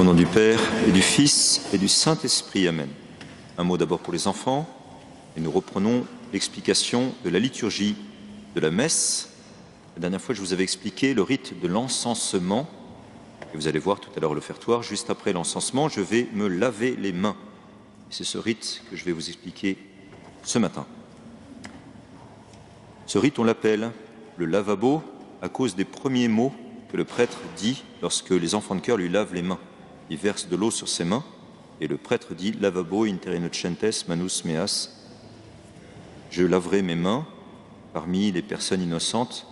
Au nom du Père et du Fils et du Saint-Esprit, Amen. Un mot d'abord pour les enfants, et nous reprenons l'explication de la liturgie de la messe. La dernière fois, je vous avais expliqué le rite de l'encensement, et vous allez voir tout à l'heure l'offertoire. Juste après l'encensement, je vais me laver les mains. C'est ce rite que je vais vous expliquer ce matin. Ce rite, on l'appelle le lavabo à cause des premiers mots que le prêtre dit lorsque les enfants de chœur lui lavent les mains. Il verse de l'eau sur ses mains et le prêtre dit « Lavabo inter innocentes manus meas ». Je laverai mes mains parmi les personnes innocentes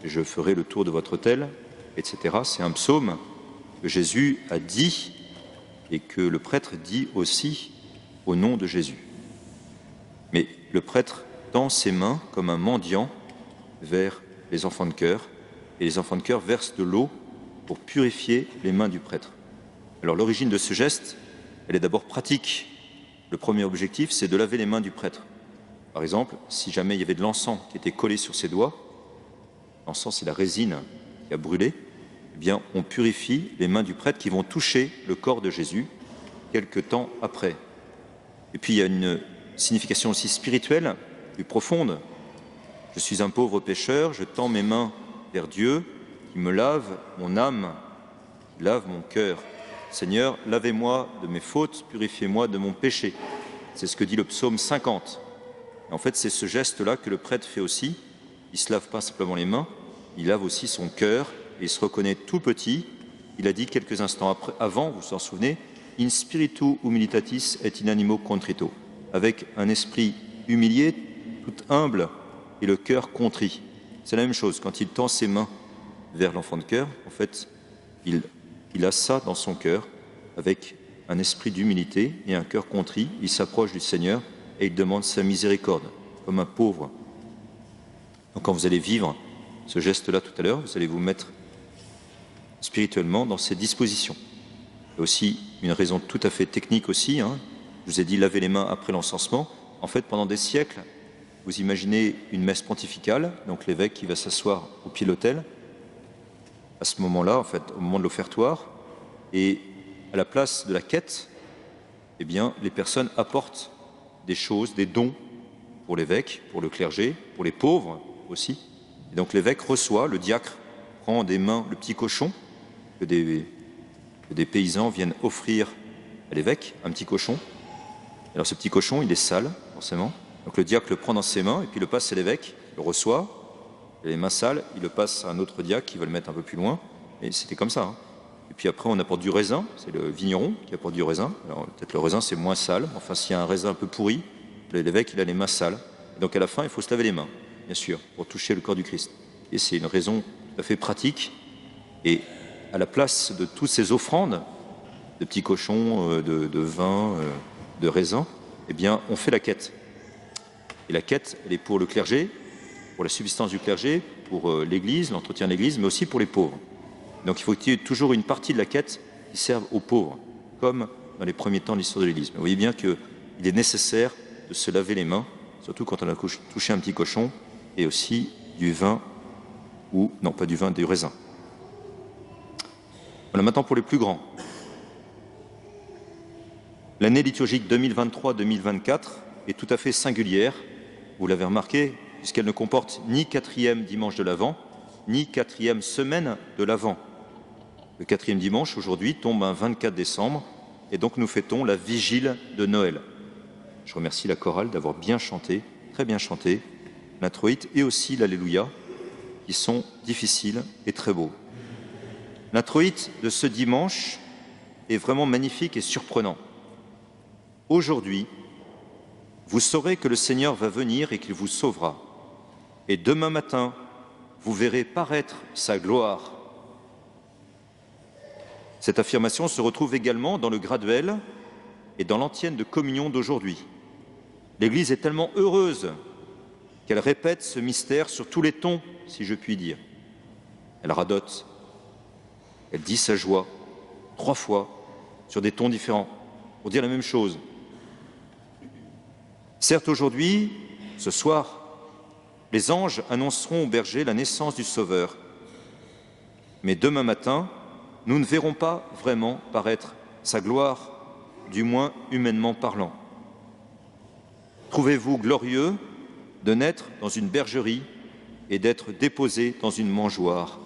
et je ferai le tour de votre autel, etc. C'est un psaume que Jésus a dit et que le prêtre dit aussi au nom de Jésus. Mais le prêtre tend ses mains comme un mendiant vers les enfants de chœur et les enfants de chœur versent de l'eau pour purifier les mains du prêtre. Alors l'origine de ce geste, elle est d'abord pratique. Le premier objectif, c'est de laver les mains du prêtre. Par exemple, si jamais il y avait de l'encens qui était collé sur ses doigts, l'encens c'est la résine qui a brûlé, eh bien on purifie les mains du prêtre qui vont toucher le corps de Jésus quelque temps après. Et puis il y a une signification aussi spirituelle, plus profonde. Je suis un pauvre pécheur, je tends mes mains vers Dieu qui me lave mon âme, qui lave mon cœur. Seigneur, lavez-moi de mes fautes, purifiez-moi de mon péché. C'est ce que dit le psaume 50. Et en fait, c'est ce geste-là que le prêtre fait aussi. Il ne se lave pas simplement les mains, il lave aussi son cœur et il se reconnaît tout petit. Il a dit quelques instants avant, vous vous en souvenez, « In spiritu humilitatis et in animo contrito », avec un esprit humilié, tout humble et le cœur contrit. C'est la même chose, quand il tend ses mains vers l'enfant de chœur, en fait, il a ça dans son cœur, avec un esprit d'humilité et un cœur contrit. Il s'approche du Seigneur et il demande sa miséricorde, comme un pauvre. Donc quand vous allez vivre ce geste-là tout à l'heure, vous allez vous mettre spirituellement dans ces dispositions. Il y a aussi une raison tout à fait technique aussi. Je vous ai dit laver les mains après l'encensement. En fait, pendant des siècles, vous imaginez une messe pontificale, donc l'évêque qui va s'asseoir au pied de l'autel, à ce moment-là, en fait, au moment de l'offertoire, et à la place de la quête, eh bien, les personnes apportent des choses, des dons pour l'évêque, pour le clergé, pour les pauvres aussi. Et donc l'évêque reçoit, le diacre prend des mains le petit cochon que des paysans viennent offrir à l'évêque, un petit cochon. Alors ce petit cochon, il est sale, forcément. Donc le diacre le prend dans ses mains et puis le passe à l'évêque, le reçoit. Il a les mains sales, il le passe à un autre diacre qui va le mettre un peu plus loin. Et c'était comme ça. Et puis après, on apporte du raisin. C'est le vigneron qui apporte du raisin. Alors peut-être le raisin, c'est moins sale. Enfin, s'il y a un raisin un peu pourri, l'évêque, il a les mains sales. Et donc à la fin, il faut se laver les mains, bien sûr, pour toucher le corps du Christ. Et c'est une raison tout à fait pratique. Et à la place de toutes ces offrandes, de petits cochons, de vin, de raisin, eh bien, on fait la quête. Et la quête, elle est pour le clergé, pour la subsistance du clergé, pour l'Église, l'entretien de l'Église, mais aussi pour les pauvres. Donc il faut qu'il y ait toujours une partie de la quête qui serve aux pauvres, comme dans les premiers temps de l'histoire de l'Église. Mais vous voyez bien qu'il est nécessaire de se laver les mains, surtout quand on a touché un petit cochon, et aussi du vin, ou, non pas du vin, du raisin. Voilà, maintenant pour les plus grands. L'année liturgique 2023-2024 est tout à fait singulière, vous l'avez remarqué, puisqu'elle ne comporte ni 4e dimanche de l'Avent, ni 4e semaine de l'Avent. Le 4e dimanche, aujourd'hui, tombe un 24 décembre, et donc nous fêtons la vigile de Noël. Je remercie la chorale d'avoir bien chanté, très bien chanté, l'introïte et aussi l'Alléluia, qui sont difficiles et très beaux. L'introïte de ce dimanche est vraiment magnifique et surprenant. Aujourd'hui, vous saurez que le Seigneur va venir et qu'il vous sauvera. Et demain matin, vous verrez paraître sa gloire. Cette affirmation se retrouve également dans le graduel et dans l'antienne de communion d'aujourd'hui. L'Église est tellement heureuse qu'elle répète ce mystère sur tous les tons, si je puis dire. Elle radote, elle dit sa joie 3 fois sur des tons différents pour dire la même chose. Certes, aujourd'hui, ce soir, les anges annonceront aux bergers la naissance du Sauveur. Mais demain matin, nous ne verrons pas vraiment paraître sa gloire, du moins humainement parlant. Trouvez-vous glorieux de naître dans une bergerie et d'être déposé dans une mangeoire?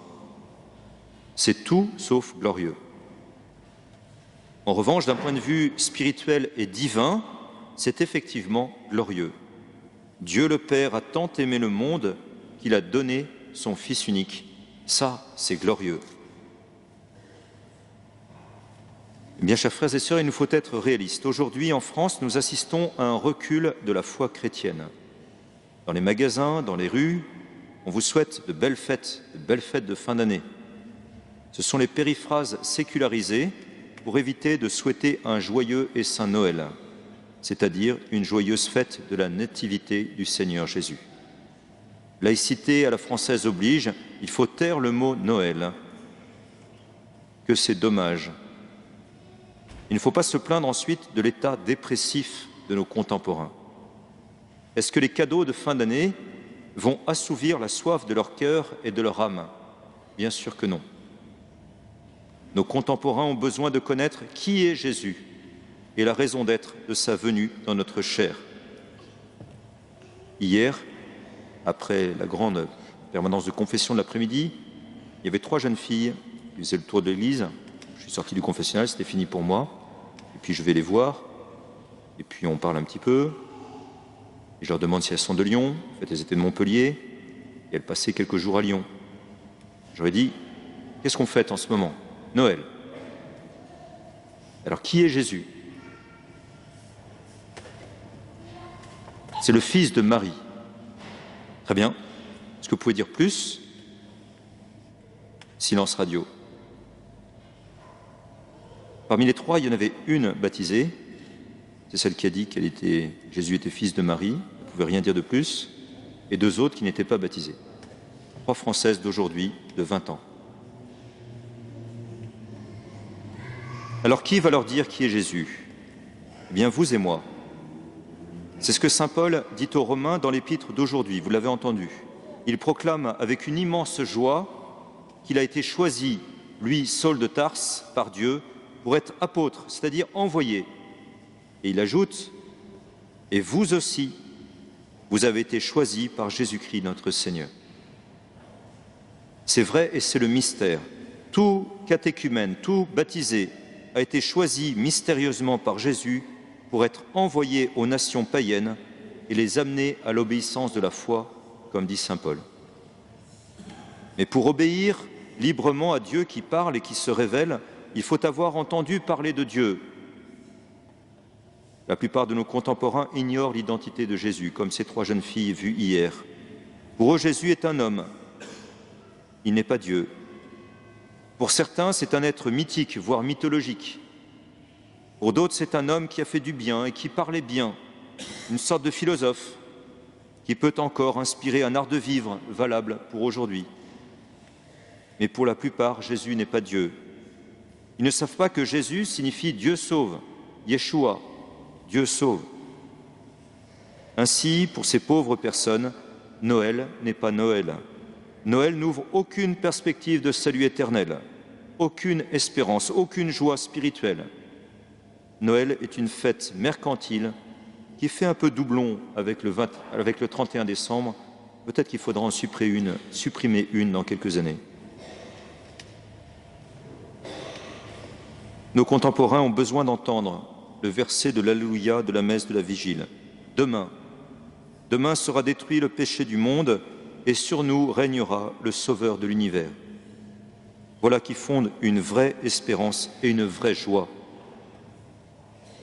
C'est tout sauf glorieux. En revanche, d'un point de vue spirituel et divin, c'est effectivement glorieux. Dieu le Père a tant aimé le monde qu'il a donné son Fils unique. Ça, c'est glorieux. Eh bien, chers frères et sœurs, il nous faut être réalistes. Aujourd'hui, en France, nous assistons à un recul de la foi chrétienne. Dans les magasins, dans les rues, on vous souhaite de belles fêtes de fin d'année. Ce sont les périphrases sécularisées pour éviter de souhaiter un joyeux et saint Noël, c'est-à-dire une joyeuse fête de la nativité du Seigneur Jésus. Laïcité à la française oblige, il faut taire le mot Noël, que c'est dommage. Il ne faut pas se plaindre ensuite de l'état dépressif de nos contemporains. Est-ce que les cadeaux de fin d'année vont assouvir la soif de leur cœur et de leur âme? Bien sûr que non. Nos contemporains ont besoin de connaître qui est Jésus et la raison d'être de sa venue dans notre chair. Hier, après la grande permanence de confession de l'après-midi, il y avait 3 jeunes filles qui faisaient le tour de l'église. Je suis sorti du confessionnal, c'était fini pour moi. Et puis je vais les voir, et puis on parle un petit peu. Et je leur demande si elles sont de Lyon. En fait, elles étaient de Montpellier, et elles passaient quelques jours à Lyon. J'aurais dit, qu'est-ce qu'on fête en ce moment? Noël. Alors, qui est Jésus? C'est le fils de Marie. Très bien. Est-ce que vous pouvez dire plus? Silence radio. Parmi les 3, il y en avait une baptisée. C'est celle qui a dit Jésus était fils de Marie. Elle ne pouvait rien dire de plus. Et 2 autres qui n'étaient pas baptisées. 3 Françaises d'aujourd'hui, de 20 ans. Alors qui va leur dire qui est Jésus? Eh bien vous et moi. C'est ce que saint Paul dit aux Romains dans l'épître d'aujourd'hui, vous l'avez entendu. Il proclame avec une immense joie qu'il a été choisi, lui, Saul de Tarse, par Dieu, pour être apôtre, c'est-à-dire envoyé. Et il ajoute, et vous aussi, vous avez été choisis par Jésus-Christ notre Seigneur. C'est vrai et c'est le mystère. Tout catéchumène, tout baptisé a été choisi mystérieusement par Jésus pour être envoyé aux nations païennes et les amener à l'obéissance de la foi, comme dit saint Paul. Mais pour obéir librement à Dieu qui parle et qui se révèle, il faut avoir entendu parler de Dieu. La plupart de nos contemporains ignorent l'identité de Jésus, comme ces 3 jeunes filles vues hier. Pour eux, Jésus est un homme. Il n'est pas Dieu. Pour certains, c'est un être mythique, voire mythologique. Pour d'autres, c'est un homme qui a fait du bien et qui parlait bien, une sorte de philosophe qui peut encore inspirer un art de vivre valable pour aujourd'hui. Mais pour la plupart, Jésus n'est pas Dieu. Ils ne savent pas que Jésus signifie Dieu sauve, Yeshua, Dieu sauve. Ainsi, pour ces pauvres personnes, Noël n'est pas Noël. Noël n'ouvre aucune perspective de salut éternel, aucune espérance, aucune joie spirituelle. Noël est une fête mercantile qui fait un peu doublon avec le 31 décembre. Peut-être qu'il faudra en supprimer une dans quelques années. Nos contemporains ont besoin d'entendre le verset de l'Alléluia de la messe de la Vigile. Demain sera détruit le péché du monde et sur nous régnera le Sauveur de l'univers. Voilà qui fonde une vraie espérance et une vraie joie.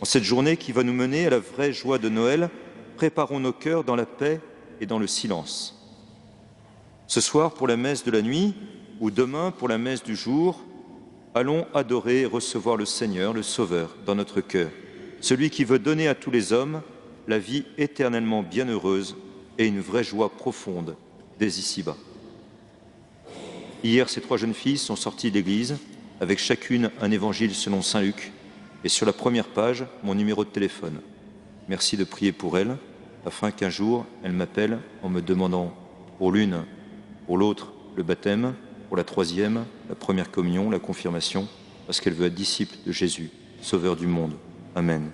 En cette journée qui va nous mener à la vraie joie de Noël, préparons nos cœurs dans la paix et dans le silence. Ce soir pour la messe de la nuit ou demain pour la messe du jour, allons adorer et recevoir le Seigneur, le Sauveur, dans notre cœur, celui qui veut donner à tous les hommes la vie éternellement bienheureuse et une vraie joie profonde dès ici-bas. Hier, ces 3 jeunes filles sont sorties d'église avec chacune un évangile selon saint Luc et sur la première page, mon numéro de téléphone. Merci de prier pour elles, afin qu'un jour, elles m'appellent en me demandant pour l'une, pour l'autre, le baptême, pour la troisième, la première communion, la confirmation, parce qu'elle veut être disciple de Jésus, Sauveur du monde. Amen.